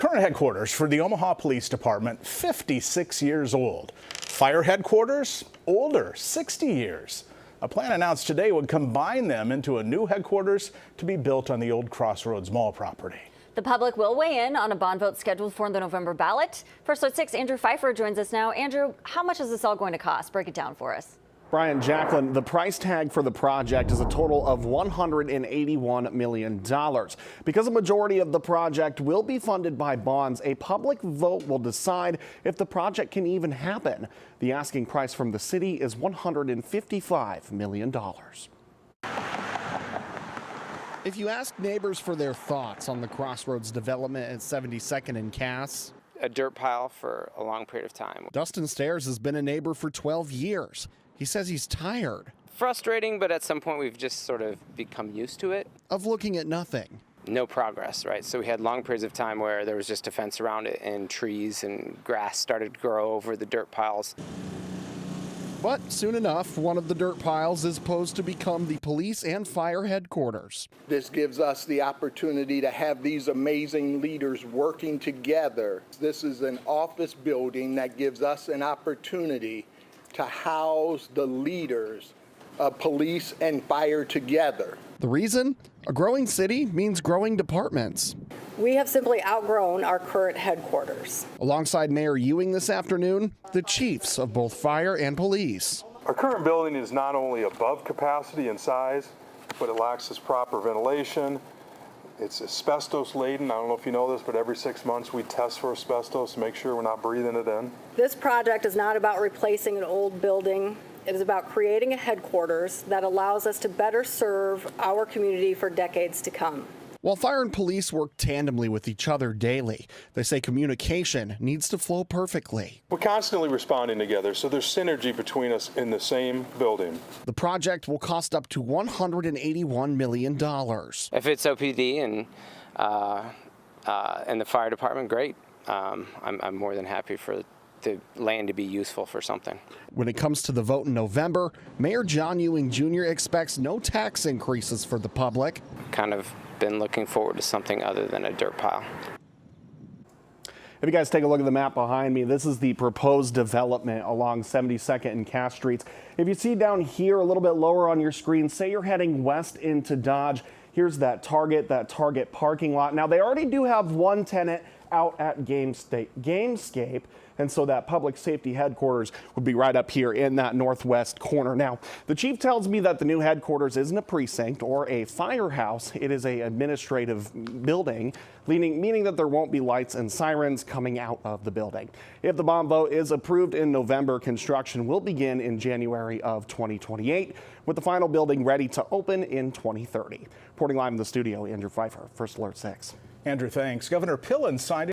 Current headquarters for the Omaha Police Department, 56 years old. Fire headquarters, older, 60 years. A plan announced today would combine them into a new headquarters to be built on the old Crossroads Mall property. The public will weigh in on a bond vote scheduled for the November ballot. First at 6, Andrew Pfeiffer joins us now. Andrew, how much is this all going to cost? Break it down for us. Brian, Jacqueline, the price tag for the project is a total of $181 million. Because a majority of the project will be funded by bonds, a public vote will decide if the project can even happen. The asking price from the city is $155 million. If you ask neighbors for their thoughts on the Crossroads development at 72nd and Cass, a dirt pile for a long period of time. Dustin Stairs has been a neighbor for 12 years. He says he's tired. Frustrating, but at some point we've just sort of become used to it. Of looking at nothing. No progress, right? So we had long periods of time where there was just a fence around it and trees and grass started to grow over the dirt piles. But soon enough, one of the dirt piles is posed to become the police and fire headquarters. This gives us the opportunity to have these amazing leaders working together. This is an office building that gives us an opportunity to house the leaders of police and fire together. The reason? A growing city means growing departments. We have simply outgrown our current headquarters. Alongside Mayor Ewing this afternoon, the chiefs of both fire and police. Our current building is not only above capacity in size, but it lacks this proper ventilation. It's asbestos laden. I don't know if you know this, but every 6 months we test for asbestos to make sure we're not breathing it in. This project is not about replacing an old building. It is about creating a headquarters that allows us to better serve our community for decades to come. While fire and police work tandemly with each other daily, they say communication needs to flow perfectly. We're constantly responding together, so there's synergy between us in the same building. The project will cost up to $181 million. If it's OPD and the fire department, great. I'm more than happy for the land to be useful for something. When it comes to the vote in November, Mayor John Ewing Jr. expects no tax increases for the public. Kind of been looking forward to something other than a dirt pile. If you guys take a look at the map behind me, this is the proposed development along 72nd and Cass Streets. If you see down here a little bit lower on your screen, say you're heading west into Dodge, here's that Target parking lot. Now, they already do have one tenant out at Gamescape, and so that public safety headquarters would be right up here in that northwest corner. Now, the chief tells me that the new headquarters isn't a precinct or a firehouse. It is an administrative building, meaning that there won't be lights and sirens coming out of the building. If the bond vote is approved in November, construction will begin in January of 2028, with the final building ready to open in 2030. Reporting live in the studio, Andrew Pfeiffer, First Alert 6. Andrew, thanks. Governor Pillen signed